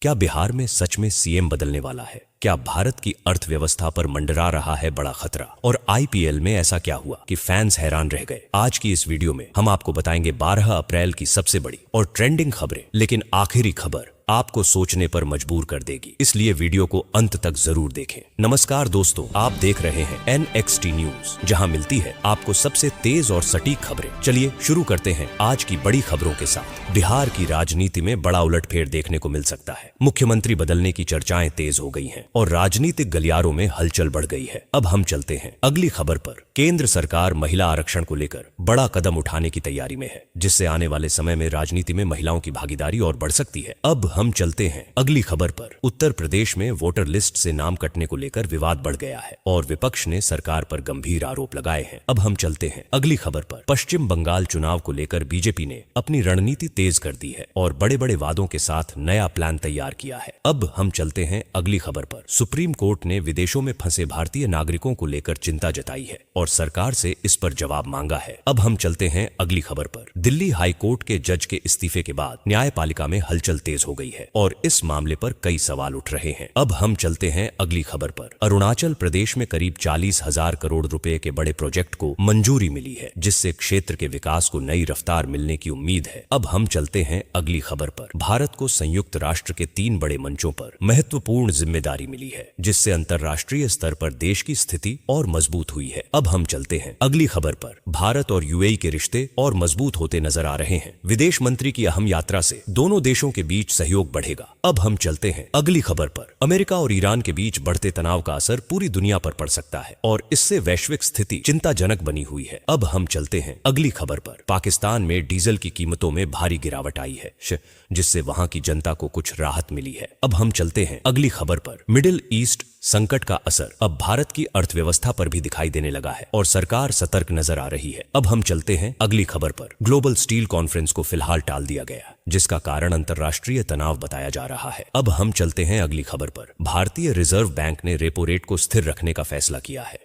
क्या बिहार में सच में सीएम बदलने वाला है? क्या भारत की अर्थव्यवस्था पर मंडरा रहा है बड़ा खतरा? और आईपीएल में ऐसा क्या हुआ कि फैंस हैरान रह गए? आज की इस वीडियो में हम आपको बताएंगे 12 अप्रैल की सबसे बड़ी और ट्रेंडिंग खबरें, लेकिन आखिरी खबर आपको सोचने पर मजबूर कर देगी, इसलिए वीडियो को अंत तक जरूर देखें। नमस्कार दोस्तों, आप देख रहे हैं NXT न्यूज, जहां मिलती है आपको सबसे तेज और सटीक खबरें। चलिए शुरू करते हैं आज की बड़ी खबरों के साथ। बिहार की राजनीति में बड़ा उलटफेर देखने को मिल सकता है। मुख्यमंत्री बदलने की चर्चाएं तेज हो गई हैं और राजनीतिक गलियारों में हलचल बढ़ गई है। अब हम चलते हैं अगली खबर पर। केंद्र सरकार महिला आरक्षण को लेकर बड़ा कदम उठाने की तैयारी में है, जिससे आने वाले समय में राजनीति में महिलाओं की भागीदारी और बढ़ सकती है। अब हम चलते हैं अगली खबर पर। उत्तर प्रदेश में वोटर लिस्ट से नाम कटने को लेकर विवाद बढ़ गया है और विपक्ष ने सरकार पर गंभीर आरोप लगाए हैं। अब हम चलते हैं अगली खबर पर। पश्चिम बंगाल चुनाव को लेकर बीजेपी ने अपनी रणनीति तेज कर दी है और बड़े बड़े वादों के साथ नया प्लान तैयार किया है। अब हम चलते हैं अगली खबर पर। सुप्रीम कोर्ट ने विदेशों में फंसे भारतीय नागरिकों को लेकर चिंता जताई है और सरकार से इस पर जवाब मांगा है। अब हम चलते हैं अगली खबर पर। दिल्ली हाई कोर्ट के जज के इस्तीफे के बाद न्यायपालिका में हलचल तेज हो गई है और इस मामले पर कई सवाल उठ रहे हैं। अब हम चलते हैं अगली खबर पर। अरुणाचल प्रदेश में करीब 40,000 करोड़ रुपए के बड़े प्रोजेक्ट को मंजूरी मिली है, जिससे क्षेत्र के विकास को नई रफ्तार मिलने की उम्मीद है। अब हम चलते हैं अगली खबर पर। भारत को संयुक्त राष्ट्र के 3 बड़े मंचों पर महत्वपूर्ण जिम्मेदारी मिली है, जिससे अंतर्राष्ट्रीय स्तर पर देश की स्थिति और मजबूत हुई है। अब हम चलते हैं अगली खबर पर। भारत और यूएई के रिश्ते और मजबूत होते नजर आ रहे हैं। विदेश मंत्री की अहम यात्रा से दोनों देशों के बीच सहयोग बढ़ेगा। अब हम चलते हैं अगली खबर पर। अमेरिका और ईरान के बीच बढ़ते तनाव का असर पूरी दुनिया पर पड़ सकता है और इससे वैश्विक स्थिति चिंताजनक बनी हुई है। अब हम चलते हैं अगली खबर पर। पाकिस्तान में डीजल की कीमतों में भारी गिरावट आई है, जिससे वहां की जनता को कुछ राहत मिली है। अब हम चलते हैं अगली खबर पर। मिडिल ईस्ट संकट का असर अब भारत की अर्थव्यवस्था पर भी दिखाई देने लगा है और सरकार सतर्क नजर आ रही है। अब हम चलते हैं अगली खबर पर। ग्लोबल स्टील कॉन्फ्रेंस को फिलहाल टाल दिया गया, जिसका कारण अंतर्राष्ट्रीय तनाव बताया जा रहा है। अब हम चलते हैं अगली खबर पर। भारतीय रिजर्व बैंक ने रेपो रेट को स्थिर रखने का फैसला किया है,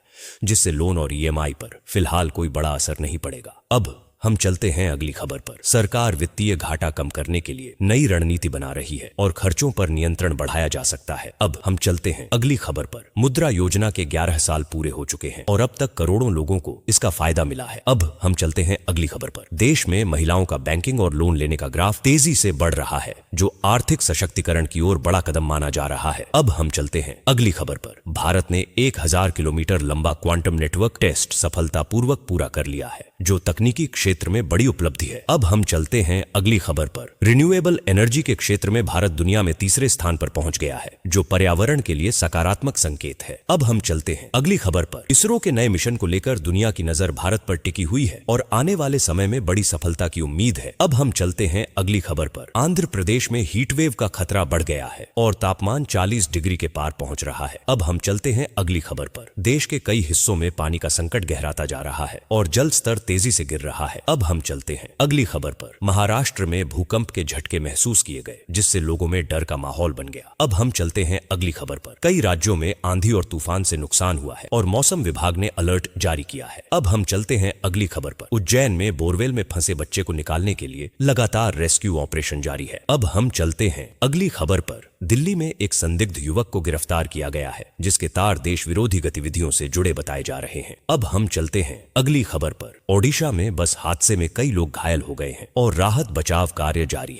जिससे लोन और ईएमआई पर फिलहाल कोई बड़ा असर नहीं पड़ेगा। अब हम चलते हैं अगली खबर पर। सरकार वित्तीय घाटा कम करने के लिए नई रणनीति बना रही है और खर्चों पर नियंत्रण बढ़ाया जा सकता है। अब हम चलते हैं अगली खबर पर। मुद्रा योजना के 11 साल पूरे हो चुके हैं और अब तक करोड़ों लोगों को इसका फायदा मिला है। अब हम चलते हैं अगली खबर पर। देश में महिलाओं का बैंकिंग और लोन लेने का ग्राफ तेजी से बढ़ रहा है, जो आर्थिक सशक्तिकरण की ओर बड़ा कदम माना जा रहा है। अब हम चलते हैं अगली खबर पर। भारत ने 1000 किलोमीटर लंबा क्वांटम नेटवर्क टेस्ट सफलतापूर्वक पूरा कर लिया है, जो तकनीकी क्षेत्र में बड़ी उपलब्धि है। अब हम चलते हैं अगली खबर पर। रिन्यूएबल एनर्जी के क्षेत्र में भारत दुनिया में तीसरे स्थान पर पहुंच गया है, जो पर्यावरण के लिए सकारात्मक संकेत है। अब हम चलते हैं अगली खबर पर। इसरो के नए मिशन को लेकर दुनिया की नजर भारत पर टिकी हुई है और आने वाले समय में बड़ी सफलता की उम्मीद है। अब हम चलते हैं अगली खबर पर। आंध्र प्रदेश में हीट वेव का खतरा बढ़ गया है और तापमान 40 डिग्री के पार पहुंच रहा है। अब हम चलते हैं अगली खबर पर। देश के कई हिस्सों में पानी का संकट गहराता जा रहा है और जल स्तर तेजी से गिर रहा है। अब हम चलते हैं अगली खबर पर। महाराष्ट्र में भूकंप के झटके महसूस किए गए, जिससे लोगों में डर का माहौल बन गया। अब हम चलते हैं अगली खबर पर। कई राज्यों में आंधी और तूफान से नुकसान हुआ है और मौसम विभाग ने अलर्ट जारी किया है। अब हम चलते हैं अगली खबर पर। उज्जैन में बोरवेल में फंसे बच्चे को निकालने के लिए लगातार रेस्क्यू ऑपरेशन जारी है। अब हम चलते हैं अगली खबर पर। दिल्ली में एक संदिग्ध युवक को गिरफ्तार किया गया है, जिसके तार देश विरोधी गतिविधियों से जुड़े बताए जा रहे हैं। अब हम चलते हैं अगली खबर पर। ओडिशा में बस हादसे में कई लोग घायल हो गए हैं और राहत बचाव कार्य जारी है।